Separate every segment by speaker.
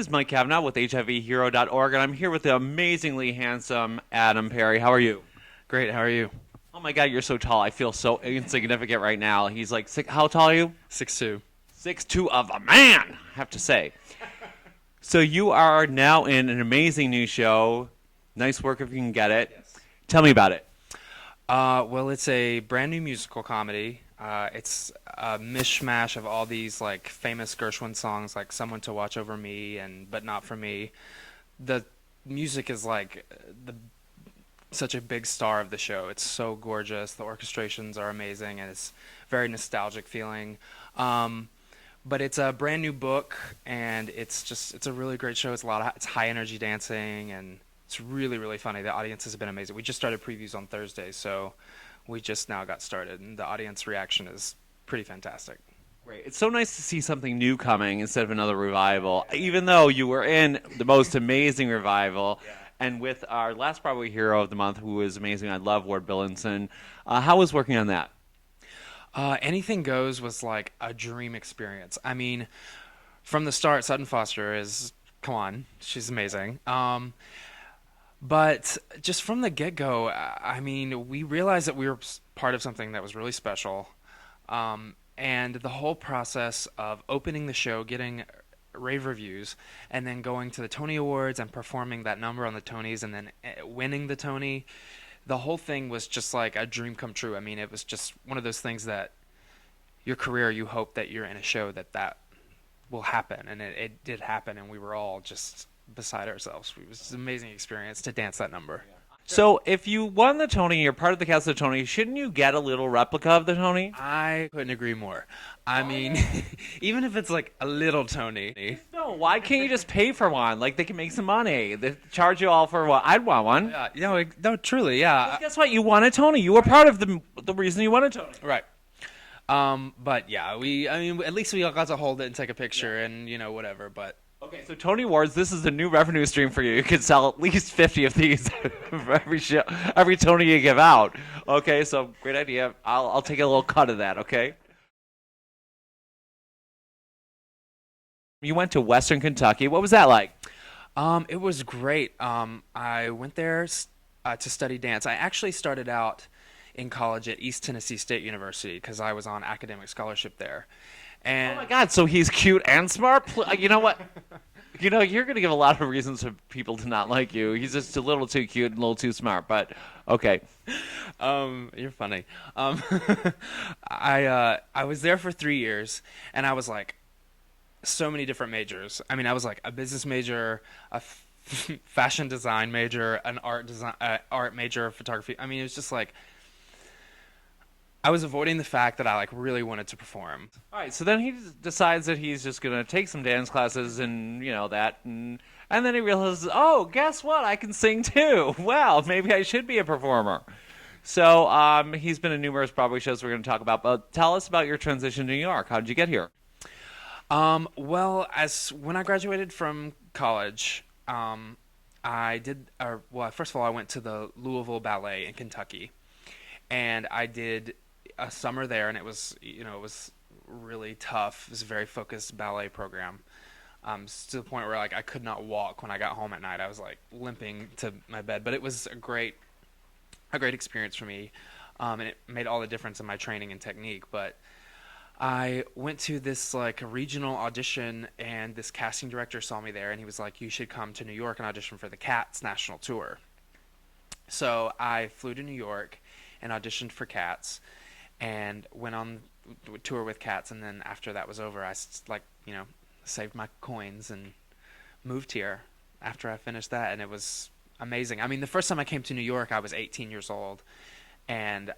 Speaker 1: This is Mike CAVNAUGH with HERONEWS.org, and I'm here with the amazingly handsome Adam Perry. How are you?
Speaker 2: Great, how are you?
Speaker 1: Oh my God, you're so tall. I feel so insignificant right now. He's like, how tall are you?
Speaker 2: 6'2".
Speaker 1: 6'2" of a man, I have to say. So you are now in an amazing new show. Nice work if you can get it.
Speaker 2: Yes.
Speaker 1: Tell me about it.
Speaker 2: Well, it's a brand new musical comedy. It's a mishmash of all these like famous Gershwin songs, like "Someone to Watch Over Me" and "But Not for Me." The music is like such a big star of the show. It's so gorgeous. The orchestrations are amazing, and it's very nostalgic feeling. But it's a brand new book, and it's a really great show. It's high energy dancing, and it's really, really funny. The audience has been amazing. We just started previews on Thursday, so we just now got started, and the audience reaction is pretty fantastic.
Speaker 1: Great. It's so nice to see something new coming instead of another revival, even though you were in the most amazing revival.
Speaker 2: Yeah.
Speaker 1: And with our last Broadway hero of the month, who is amazing, I love Ward Billinson. How was working on that?
Speaker 2: Anything Goes was like a dream experience. I mean, from the start, Sutton Foster come on, she's amazing. But just from the get-go, I mean, we realized that we were part of something that was really special. And the whole process of opening the show, getting rave reviews, and then going to the Tony Awards and performing that number on the Tonys and then winning the Tony, the whole thing was just like a dream come true. I mean, it was just one of those things that your career, you hope that you're in a show that will happen. And it did happen, and we were all just beside ourselves. It was an amazing experience to dance that number.
Speaker 1: So if you won the Tony, you're part of the cast of the Tony, shouldn't you get a little replica of the Tony?
Speaker 2: I couldn't agree more. I mean, even if it's like a little Tony.
Speaker 1: No, why can't you just pay for one? Like, they can make some money. They charge you all for one. I'd want one.
Speaker 2: Yeah, no, truly, yeah.
Speaker 1: Guess what? You won a Tony. You were part of the reason you won a Tony.
Speaker 2: Right. But yeah, at least we all got to hold it and take a picture and, whatever, but.
Speaker 1: Okay, so Tony Awards, this is a new revenue stream for you. You could sell at least 50 of these for every show, every Tony you give out. Okay, so great idea. I'll take a little cut of that, okay? You went to Western Kentucky. What was that like?
Speaker 2: It was great. I went there to study dance. I actually started out in college at East Tennessee State University because I was on academic scholarship there. And
Speaker 1: oh my God! So he's cute and smart. You know what? You're going to give a lot of reasons for people to not like you. He's just a little too cute and a little too smart. But okay.
Speaker 2: You're funny. I was there for 3 years, and I was like so many different majors. I mean, I was like a business major, a fashion design major, an art major, photography. I mean, it was just like. I was avoiding the fact that I like really wanted to perform.
Speaker 1: All right, so then he decides that he's just going to take some dance classes and, that. And then he realizes, oh, guess what? I can sing too. Well, maybe I should be a performer. So he's been in numerous Broadway shows we're going to talk about. But tell us about your transition to New York. How did you get here?
Speaker 2: Well, when I graduated from college, first of all, I went to the Louisville Ballet in Kentucky. And I did a summer there, and it was really tough. It was a very focused ballet program, to the point where like I could not walk when I got home at night. I was like limping to my bed, but it was a great experience for me, and it made all the difference in my training and technique. But I went to this like regional audition, and this casting director saw me there, and he was like, "You should come to New York and audition for the Cats national tour." So I flew to New York and auditioned for Cats and went on a tour with Cats, and then after that was over, I saved my coins and moved here after I finished that, and it was amazing. I mean, the first time I came to New York, I was 18 years old, and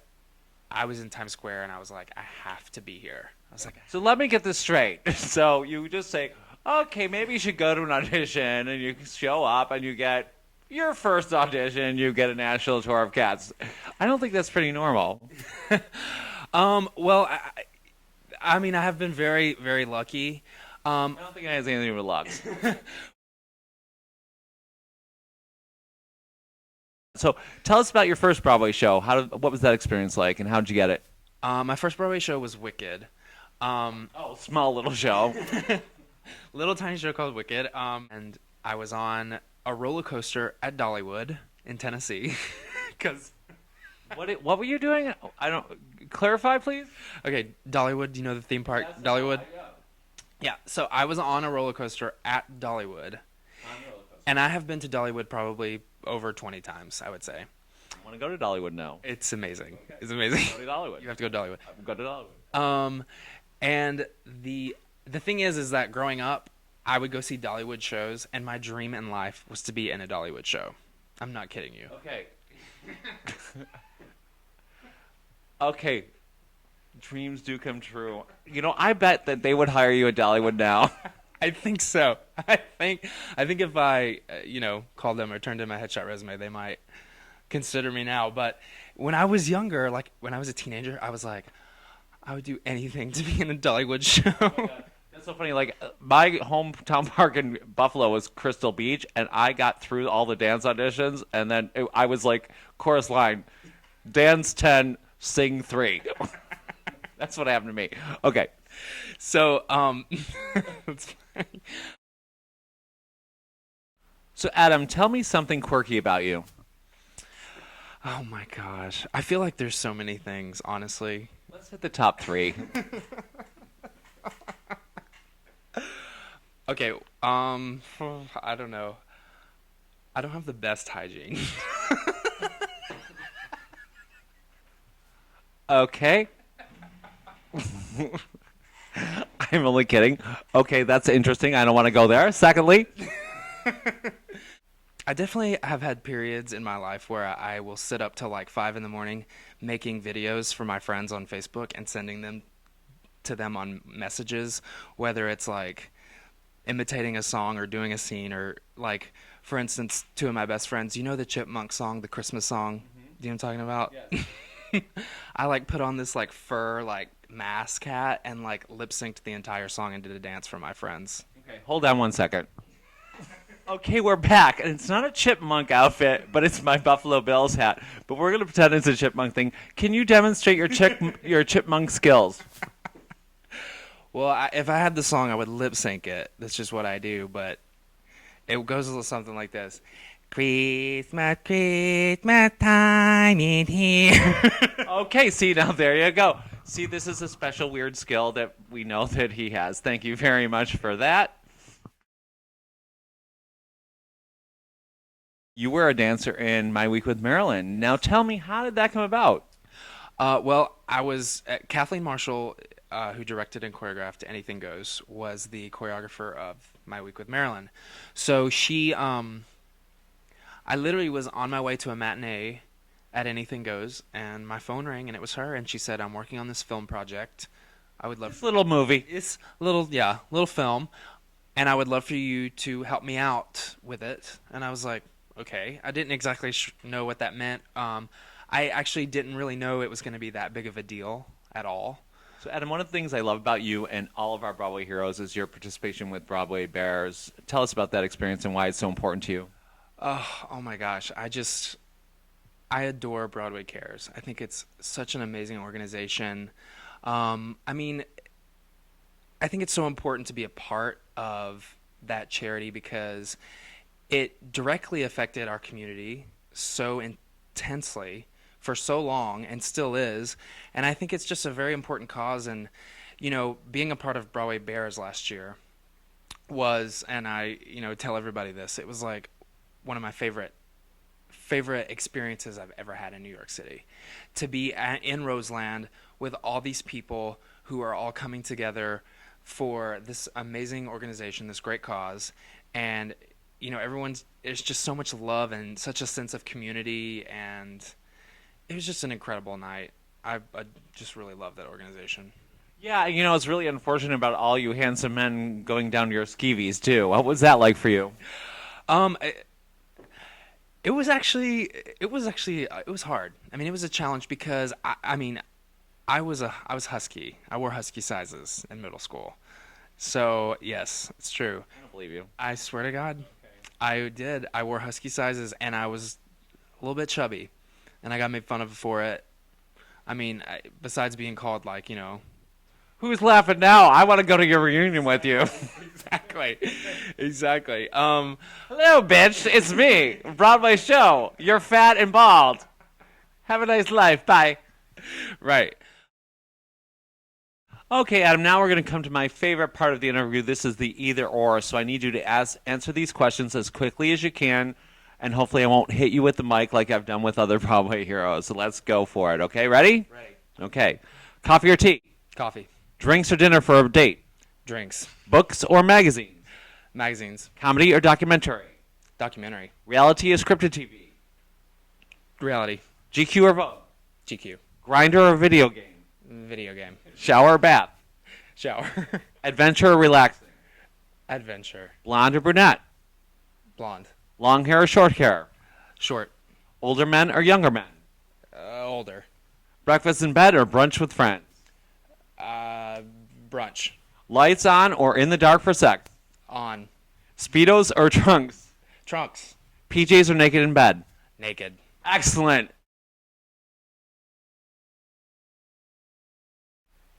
Speaker 2: I was in Times Square, and I was like, I have to be here. I was like,
Speaker 1: so let me get this straight. So you just say, okay, maybe you should go to an audition, and you show up, and you get your first audition, you get a national tour of Cats. I don't think that's pretty normal.
Speaker 2: Well, I mean, I have been very, very lucky.
Speaker 1: I don't think it has anything to do with luck. So tell us about your first Broadway show. What was that experience like, and how did you get it?
Speaker 2: My first Broadway show was Wicked.
Speaker 1: Small little show.
Speaker 2: little tiny show called Wicked. And I was on a roller coaster at Dollywood in Tennessee. Because
Speaker 1: What were you doing? I don't clarify, please.
Speaker 2: okay, Dollywood. Do you know the theme park, Dollywood? Yeah. So I was on a roller coaster at Dollywood, and I have been to Dollywood probably over 20 times. I would say
Speaker 1: I want to go to Dollywood now.
Speaker 2: it's amazing. It's amazing.
Speaker 1: Go to Dollywood.
Speaker 2: You have to go to Dollywood.
Speaker 1: Go to Dollywood.
Speaker 2: And the thing is that growing up, I would go see Dollywood shows, and my dream in life was to be in a Dollywood show. I'm not kidding you.
Speaker 1: Okay. Okay. Dreams do come true. You know, I bet that they would hire you at Dollywood now.
Speaker 2: I think so. I think if I, called them or turned in my headshot resume, they might consider me now. But when I was younger, like when I was a teenager, I was like, I would do anything to be in a Dollywood show.
Speaker 1: That's so funny. Like, my hometown park in Buffalo was Crystal Beach, and I got through all the dance auditions, and then I was like, chorus line, dance 10, sing 3. That's what happened to me. Okay.
Speaker 2: So, that's funny.
Speaker 1: So, Adam, tell me something quirky about you.
Speaker 2: Oh my gosh. I feel like there's so many things, honestly.
Speaker 1: Let's hit the top 3.
Speaker 2: Okay, I don't know. I don't have the best hygiene.
Speaker 1: Okay. I'm only kidding. Okay, that's interesting. I don't want to go there. Secondly,
Speaker 2: I definitely have had periods in my life where I will sit up till like 5 in the morning making videos for my friends on Facebook and sending them to them on messages, whether it's like imitating a song or doing a scene, or like, for instance, 2 of my best friends, you know the Chipmunk song, the Christmas song? Do you know what I'm talking about?
Speaker 1: Yes.
Speaker 2: I like put on this like fur like mask hat and like lip synced the entire song and did a dance for my friends.
Speaker 1: Okay, hold on one second. Okay, we're back, and it's not a chipmunk outfit, but it's my Buffalo Bills hat. But we're gonna pretend it's a chipmunk thing. Can you demonstrate your chipmunk skills?
Speaker 2: Well, if I had the song, I would lip sync it. That's just what I do. But it goes a little something like this: Christmas, Christmas time in here.
Speaker 1: Okay, see, now there you go. See, this is a special weird skill that we know that he has. Thank you very much for that. You were a dancer in My Week with Marilyn. Now tell me, how did that come about?
Speaker 2: Well, I was Kathleen Marshall, who directed and choreographed Anything Goes, was the choreographer of My Week with Marilyn. So she, I literally was on my way to a matinee at Anything Goes, and my phone rang, and it was her, and she said, "I'm working on this film project. I would love
Speaker 1: This little movie.
Speaker 2: It's little film, and I would love for you to help me out with it." And I was like, okay. I didn't exactly know what that meant. I actually didn't really know it was going to be that big of a deal at all.
Speaker 1: So, Adam, one of the things I love about you and all of our Broadway heroes is your participation with Broadway Bears. Tell us about that experience and why it's so important to you.
Speaker 2: Oh my gosh. I adore Broadway Cares. I think it's such an amazing organization. I mean, I think it's so important to be a part of that charity because it directly affected our community so intensely for so long and still is. And I think it's just a very important cause. And, being a part of Broadway Bears last year was, and I, tell everybody this, it was like one of my favorite experiences I've ever had in New York City. To be in Roseland with all these people who are all coming together for this amazing organization, this great cause. And there's just so much love and such a sense of community, and it was just an incredible night. I just really love that organization.
Speaker 1: Yeah, it's really unfortunate about all you handsome men going down to your skeevies, too. What was that like for you?
Speaker 2: It was hard. I mean, it was a challenge because I was husky. I wore husky sizes in middle school. So, yes, it's true.
Speaker 1: I don't believe you.
Speaker 2: I swear to God. Okay. I did. I wore husky sizes, and I was a little bit chubby, and I got made fun of for it. I mean, besides being called, like,
Speaker 1: Who's laughing now? I want to go to your reunion with you.
Speaker 2: Exactly.
Speaker 1: Hello, bitch. It's me, Broadway show. You're fat and bald. Have a nice life. Bye.
Speaker 2: Right.
Speaker 1: Okay, Adam, now we're going to come to my favorite part of the interview. This is the either or, so I need you to answer these questions as quickly as you can, and hopefully I won't hit you with the mic like I've done with other Broadway heroes. So let's go for it, okay? Ready?
Speaker 2: Ready.
Speaker 1: Okay. Coffee or tea?
Speaker 2: Coffee.
Speaker 1: Drinks or dinner for a date?
Speaker 2: Drinks.
Speaker 1: Books or magazines?
Speaker 2: Magazines.
Speaker 1: Comedy or documentary?
Speaker 2: Documentary.
Speaker 1: Reality or scripted TV?
Speaker 2: Reality.
Speaker 1: GQ or Vogue?
Speaker 2: GQ.
Speaker 1: Grinder or video game?
Speaker 2: Video game.
Speaker 1: Shower or bath?
Speaker 2: Shower.
Speaker 1: Adventure or relaxing?
Speaker 2: Adventure.
Speaker 1: Blonde or brunette?
Speaker 2: Blonde.
Speaker 1: Long hair or short hair?
Speaker 2: Short.
Speaker 1: Older men or younger men?
Speaker 2: Older.
Speaker 1: Breakfast in bed or brunch with friends?
Speaker 2: Brunch.
Speaker 1: Lights on or in the dark for sex?
Speaker 2: On.
Speaker 1: Speedos or trunks?
Speaker 2: Trunks.
Speaker 1: PJs or naked in bed?
Speaker 2: Naked.
Speaker 1: Excellent.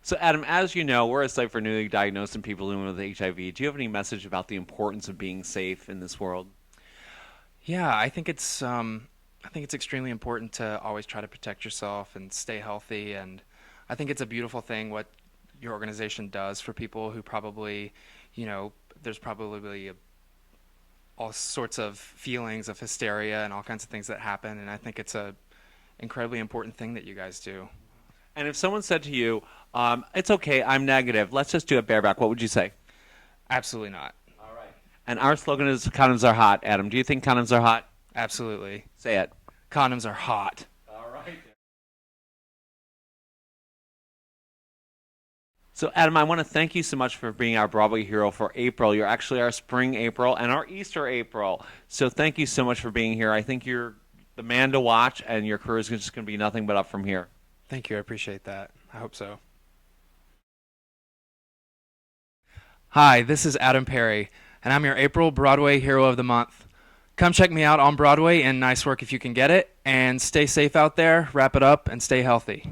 Speaker 1: So, Adam, as you know, we're a site for newly diagnosed and people living with HIV. Do you have any message about the importance of being safe in this world?
Speaker 2: Yeah, I think it's extremely important to always try to protect yourself and stay healthy, and I think it's a beautiful thing what your organization does for people who probably, there's probably all sorts of feelings of hysteria and all kinds of things that happen, and I think it's a incredibly important thing that you guys do.
Speaker 1: And if someone said to you, it's okay, I'm negative, let's just do it bareback, what would you say?
Speaker 2: Absolutely not.
Speaker 1: All right. And our slogan is condoms are hot. Adam, do you think condoms are hot?
Speaker 2: Absolutely.
Speaker 1: Say it.
Speaker 2: Condoms are hot.
Speaker 1: All right. So, Adam, I want to thank you so much for being our Broadway hero for April. You're actually our spring April and our Easter April. So thank you so much for being here. I think you're the man to watch, and your career is just going to be nothing but up from here.
Speaker 2: Thank you. I appreciate that. I hope so. Hi, this is Adam Perry, and I'm your April Broadway Hero of the Month. Come check me out on Broadway in Nice Work if you can get it, and stay safe out there, wrap it up, and stay healthy.